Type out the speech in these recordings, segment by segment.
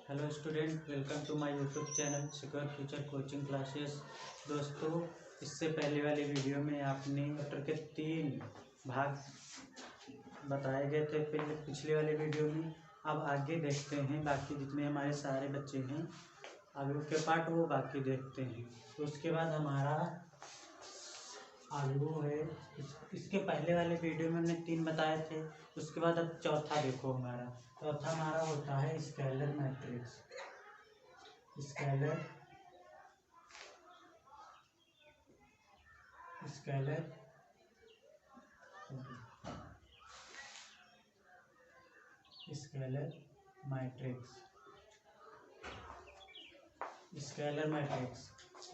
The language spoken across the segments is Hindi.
Hello student, welcome to my YouTube channel secure future coaching classes. दोस्तों, इससे पहले वाले वीडियो में आपने चैप्टर के 3 भाग बताए गए थे पिछले वाले वीडियो में। अब आगे देखते हैं, बाकी जितने हमारे सारे बच्चे हैं आगे के पार्ट वो बाकी देखते हैं। तो उसके बाद हमारा आलू है। इसके पहले वाले वीडियो में हमने 3 बताए थे। उसके बाद अब चौथा देखो, चौथा हमारा होता है scalar matrix. Scalar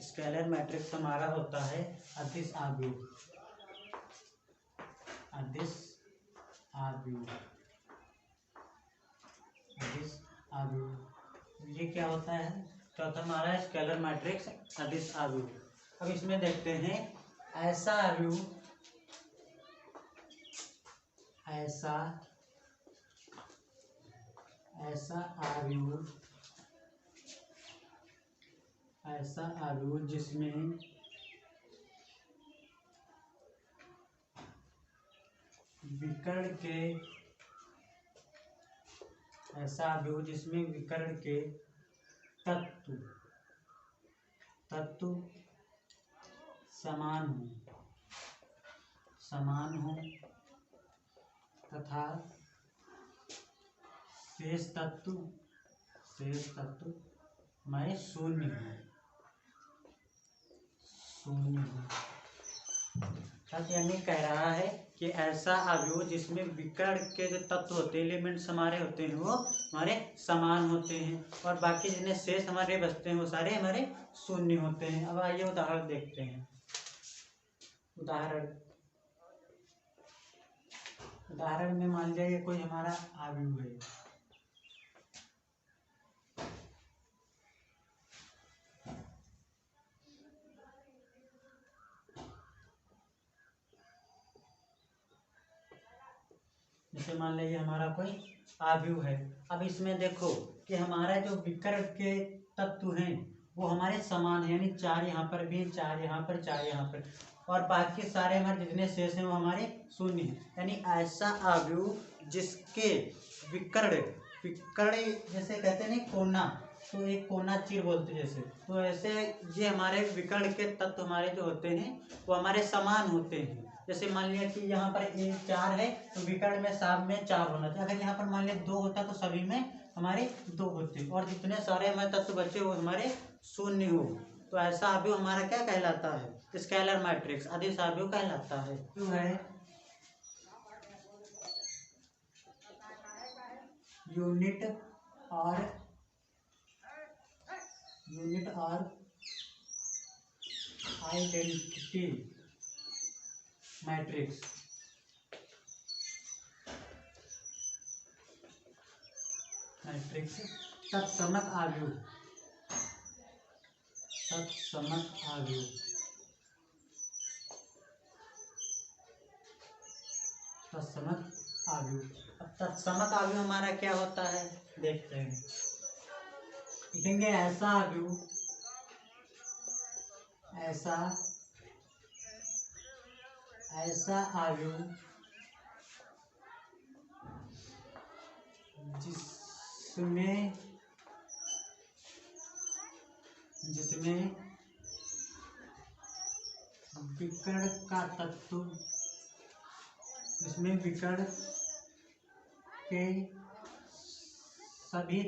scalar matrix हमारा होता है अदिश आव्यूह। ये क्या होता है? चौथा हमारा स्केलर मैट्रिक्स अदिश आव्यूह। अब इसमें देखते हैं ऐसा आव्यूह जिसमें विकर्ण के तत्व समान हो तथा शेष तत्व में शून्य हो। यानी कह रहा है कि ऐसा आव्यूह जिसमें विकर्ण के जो तत्व होते हैं, एलिमेंट्स हमारे होते हैं, वो हमारे समान होते हैं और बाकी जितने शेष हमारे बचते हैं वो सारे हमारे शून्य होते हैं। अब आइए उदाहरण देखते हैं। उदाहरण में मान लिया ये कोई हमारा आव्यूह है। जैसे मान लीजिए हमारा कोई आव्यूह है। अब इसमें देखो कि हमारा जो विकर्ण के तत्व हैं वो हमारे समान है, यानी 4 यहाँ पर भी, 4 यहाँ पर, 4 यहाँ पर, और बाकी सारे हमारे जितने शेष हैं वो हमारे शून्य हैं। यानी ऐसा आव्यूह जिसके विकर्ण जैसे कहते हैं ना कोना, तो एक कोना चीर बोलते हैं जैसे, तो ऐसे ये हमारे विकर्ण के तत्व हमारे जो होते हैं वो हमारे समान होते हैं। जैसे मान लिया कि यहाँ पर 4 है तो विकर्ण में सब में 4 होना चाहिए। अगर यहाँ पर मान लिया 2 होता तो सभी में हमारे 2 होते, और जितने सारे हमारे तत्व बचे वो हमारे शून्य हो। तो ऐसा आव्यूह हमारा क्या कहलाता है? स्केलर मैट्रिक्स अदिश आव्यूह कहलाता है। जो है यूनिट और आइडेंटिटी मैट्रिक्स। तत्समक आव्यूह अब तत्समक आव्यूह हमारा क्या होता है देखते हैं। लिखेंगे ऐसा आव्यूह जिसमें विकर्ण का तत्व विकर्ण के सभी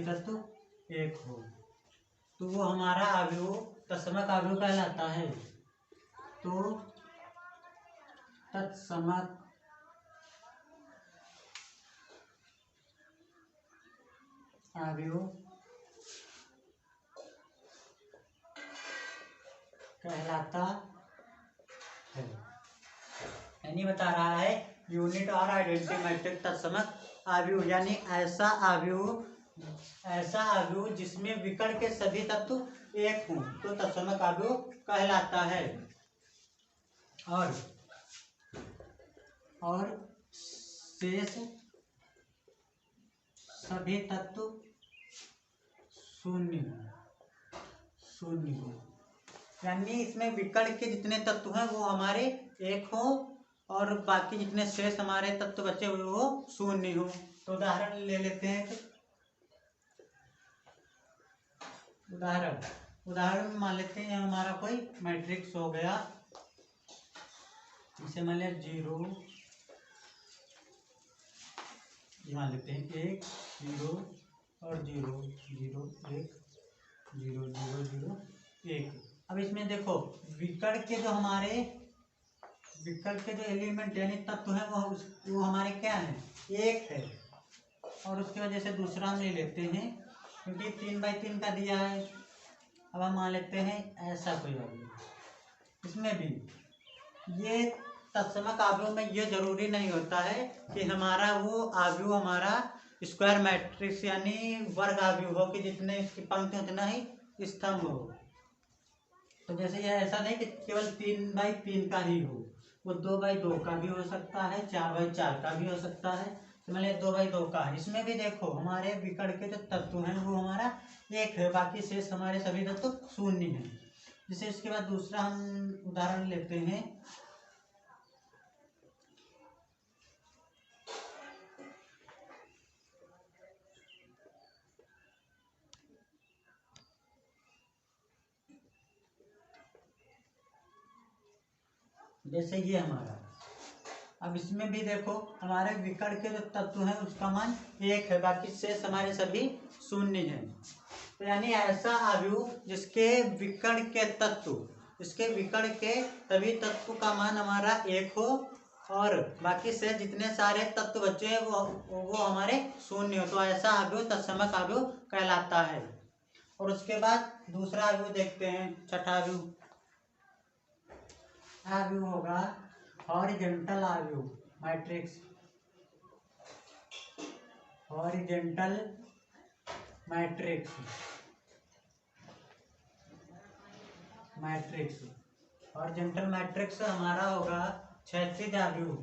तत्व एक हो, तो वो हमारा आव्यूह तत्समक आव्यूह कहलाता है। तो तत्समक आव्यूह कहलाता है। यानी बता रहा है यूनिट और आइडेंटिटी मैट्रिक्स तत्समक आव्यूह, यानी ऐसा आव्यूह जिसमें विकर्ण के सभी तत्व एक हों तो तत्समक आव्यूह कहलाता है। और और शेष सभी तत्व शून्य हो। यानी इसमें विकर्ण के जितने तत्व हैं वो हमारे एक हो और बाकी जितने शेष हमारे तत्व बचे हुए वो शून्य हो। तो उदाहरण ले लेते हैं। उदाहरण में मान लेते हैं हमारा कोई मैट्रिक्स हो गया, इसे मान लिया 0, मान लेते हैं 1 0 और 0 0 1 0 0 0 1। अब इसमें देखो विकर्ण के जो एलिमेंट यानी तत्व है वो हमारे क्या है, 1 है। और उसकी वजह से दूसरा हम ले लेते हैं क्योंकि 3/3 का दिया है। अब हम मान लेते हैं ऐसा कोई अवयव। इसमें भी ये तत्समक अवयव में ये जरूरी नहीं होता है कि हमारा वो अवयव हमारा स्क्वायर मैट्रिक्स यानी वर्ग अवयव हो कि जितने इसकी पंक्ति उतना ही स्तंभ हो। तो जैसे ये ऐसा नहीं कि केवल 3/3 का ही हो, वो 2/2 का भी हो सकता है, 4/4 का भी हो सकता है। तो मैंने 2/2 का है। इसमें भी देखो हमारे विकर्ण के जो तत्व हैं वो हमारा 1 है, बाकी शेष हमारे सभी तत्व शून्य हैं। जैसे इसके बाद दूसरा हम उदाहरण लेते हैं। जैसे ये हमारा, अब इसमें भी देखो हमारे विकर्ण के जो तत्व हैं उसका मान 1 है, बाकी शेष हमारे सभी शून्य हैं। तो यानी ऐसा अवयव जिसके विकर्ण के सभी तत्व का मान हमारा 1 हो और बाकी से जितने सारे तत्व बचे हैं वो हमारे शून्य हो, तो ऐसा अवयव तत्समक अवयव कहलाता है। और उसके बाद दूसरा अवयव देखते हैं, छठा अवयव होगा हॉरिजॉन्टल अवयव मैट्रिक्स। हॉरिजॉन्टल मैट्रिक्स हमारा होगा क्षैतिज अवयव।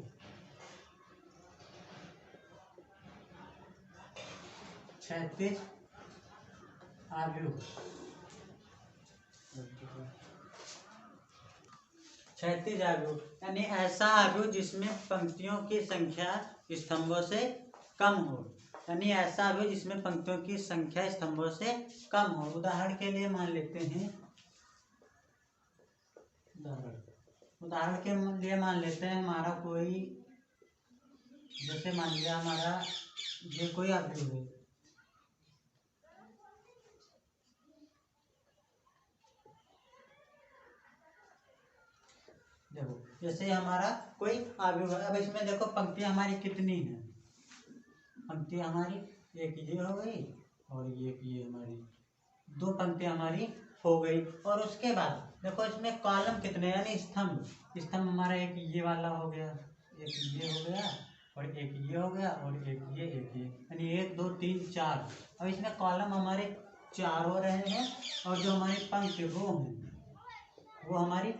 क्षैतिज अवयव यानी ऐसा अवयव जिसमें पंक्तियों की संख्या स्तंभों से कम हो। यानी ऐसा अवयव जिसमें पंक्तियों की संख्या स्तंभों से कम हो। उदाहरण के लिए मान लेते हैं, उदाहरण के लिए मान लेते हैं हमारा कोई, जैसे मान लिया हमारा ये कोई अवयव है, देखो जैसे हमारा कोई अवयव है। अब इसमें देखो पंक्तियां हमारी कितनी हैं, पंक्तियां हमारी एक ये हो गई और ये हमारी 2 पंक्तियां हमारी हो गई। और उसके बाद देखो इसमें कॉलम कितने यानी स्तंभ हमारा एक ये वाला हो गया, एक ये हो गया और एक ये हो गया और एक ये यानी 1 2 3 4। अब इसमें कॉलम हमारे 4 हो रहे हैं और जो हमारी पंक्ति वो हमारी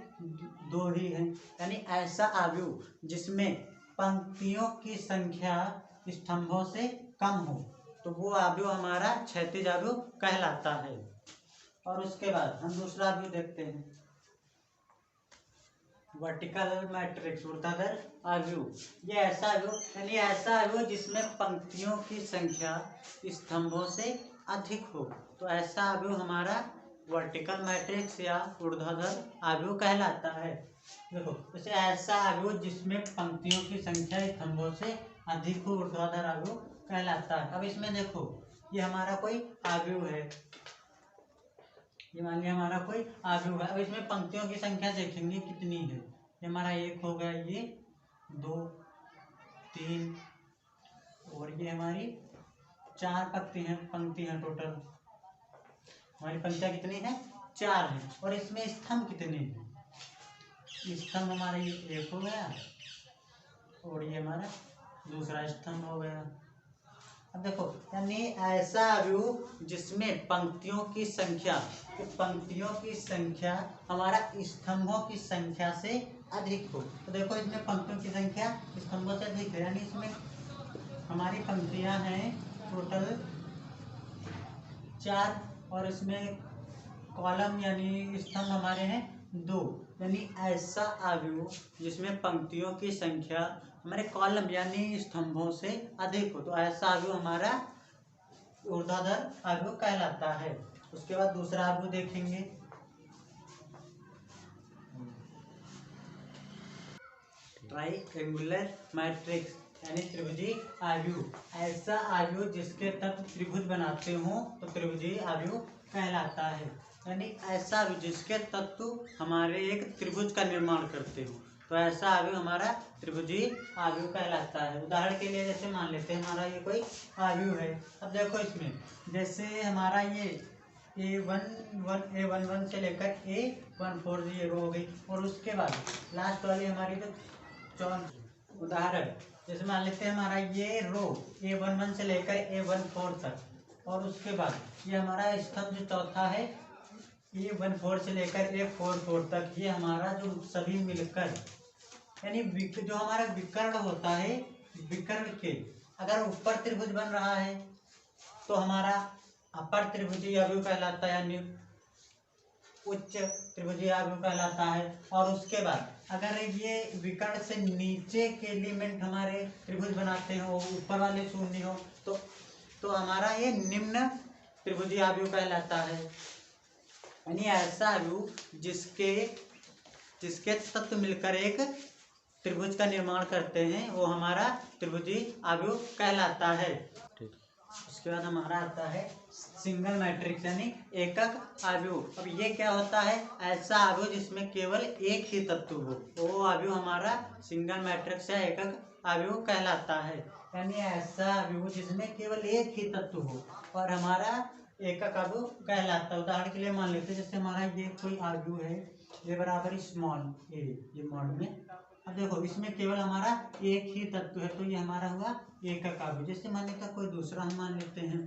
2 ही है। यानी ऐसा अवयव जिसमें पंक्तियों की संख्या स्तंभों से कम हो तो वो अवयव हमारा क्षैतिज अवयव कहलाता है। और उसके बाद हम दूसरा अवयव देखते हैं, वर्टिकल मैट्रिक्स ऊर्ध्वाधर अवयव। ये ऐसा अवयव यानी ऐसा अवयव जिसमें पंक्तियों की संख्या स्तंभों से अधिक हो, तो ऐसा अवयव हमारा वर्टिकल मैट्रिक्स या ऊर्ध्वाधर अवयव कहलाता है। देखो जैसे ऐसा अवयव जिसमें पंक्तियों की संख्या स्तंभों से अधिक हो, ऊर्ध्वाधर अवयव कहलाता है। अब इसमें देखो ये हमारा कोई अवयव है, ये मान लिया हमारा कोई अवयव है। अब इसमें पंक्तियों की संख्या देखेंगे कितनी है, ये हमारा 1 हो गया, ये 2 3 और ये हमारी 4 पंक्ति हैं टोटल। हमारी पंक्तियां कितनी है, 4 है। और इसमें स्तंभ कितने हैं, स्तंभ हमारा ये 1 हो गया और ये हमारा दूसरा स्तंभ हो गया। अब देखो यानी ऐसा अवयव जिसमें पंक्तियों की संख्या हमारा स्तंभों की संख्या से अधिक हो। तो देखो इसमें पंक्तियों की संख्या स्तंभों स्तंभों से अधिक है, यानी इसमें हमारी पंक्तियां हैं टोटल 4 और इसमें कॉलम यानी स्तंभ हमारे हैं 2। यानी ऐसा अवयव जिसमें पंक्तियों की संख्या हमारे कॉलम यानी स्तंभों से अधिक हो, तो ऐसा अवयव हमारा ऊर्ध्वाधर अवयव कहलाता है। उसके बाद दूसरा अवयव देखेंगे, ट्राइएंगुलर मैट्रिक्स यानी त्रिभुजीय अवयव। ऐसा अवयव जिसके तत्व त्रिभुज बनाते हो तो त्रिभुजीय अवयव कहलाता है। यानी ऐसा अवयव जिसके तत्व हमारे एक त्रिभुज का निर्माण करते हो तो ऐसा अवयव हमारा त्रिभुजीय अवयव कहलाता है। उदाहरण के लिए जैसे मान लेते हैं हमारा ये कोई अवयव है। अब देखो इसमें जैसे हमारा ये A11 से लेकर A140 हो गई, और उसके बाद लास्ट वाली हमारी जो उदाहरण जैसे मान लेते हैं हमारा ये रो A11 से लेकर A14 तक, और उसके बाद ये हमारा स्तंभ जो चौथा है A14 से लेकर A44 तक, ये हमारा जो सभी मिलकर यानी जो हमारा विकर्ण होता है, विकर्ण के अगर ऊपर त्रिभुज बन रहा है तो हमारा अपर त्रिभुजीय अवयव कहलाता है, यानी उच्च त्रिभुजीय अवयव कहलाता है। और उसके बाद अगर ये विकर्ण से नीचे के एलिमेंट हमारे त्रिभुज बनाते हो, ऊपर वाले शून्य हो, तो हमारा ये निम्न त्रिभुजीय अवयव कहलाता है। यानी ऐसा अवयव जिसके तत्व मिलकर एक त्रिभुज का निर्माण करते हैं वो हमारा त्रिभुजीय अवयव कहलाता है। उसके बाद हमारा आता है सिंगल मैट्रिक्स यानी एकक अवयव। अब ये क्या होता है, ऐसा अवयव जिसमें केवल एक ही तत्व हो, वो अवयव हमारा सिंगल मैट्रिक्स या एकक अवयव कहलाता है। यानी ऐसा अवयव जिसमें केवल एक ही तत्व हो और हमारा एकक अवयव कहलाता है। उदाहरण के लिए मान लेते हैं जैसे हमारा ये कोई अवयव है, ये बराबर स्मॉल ए, ये मॉड में। अब देखो इसमें केवल हमारा एक ही तत्व है तो ये हमारा हुआ एकक अवयव। जैसे मान लेते कोई दूसरा हम मान लेते हैं,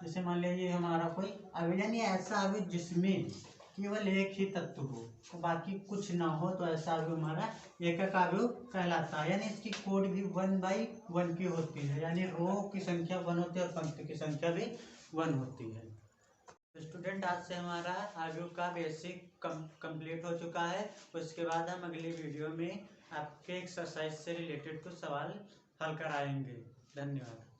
जैसे मान लीजिए हमारा कोई अवयव यानी ऐसा अवयव जिसमें केवल एक ही तत्व हो तो बाकी कुछ ना हो तो ऐसा अवयव हमारा एकक अवयव कहलाता है। यानी इसकी कोड भी 1/1 की होती है, यानी रो की संख्या 1 होती है और पंक्ति की संख्या भी 1 होती है। स्टूडेंट आज से हमारा अवयव का बेसिक कंप्लीट हो चुका है। उसके बाद हम अगली वीडियो में आपके एक्सरसाइज से रिलेटेड कुछ सवाल हल कराएंगे। धन्यवाद।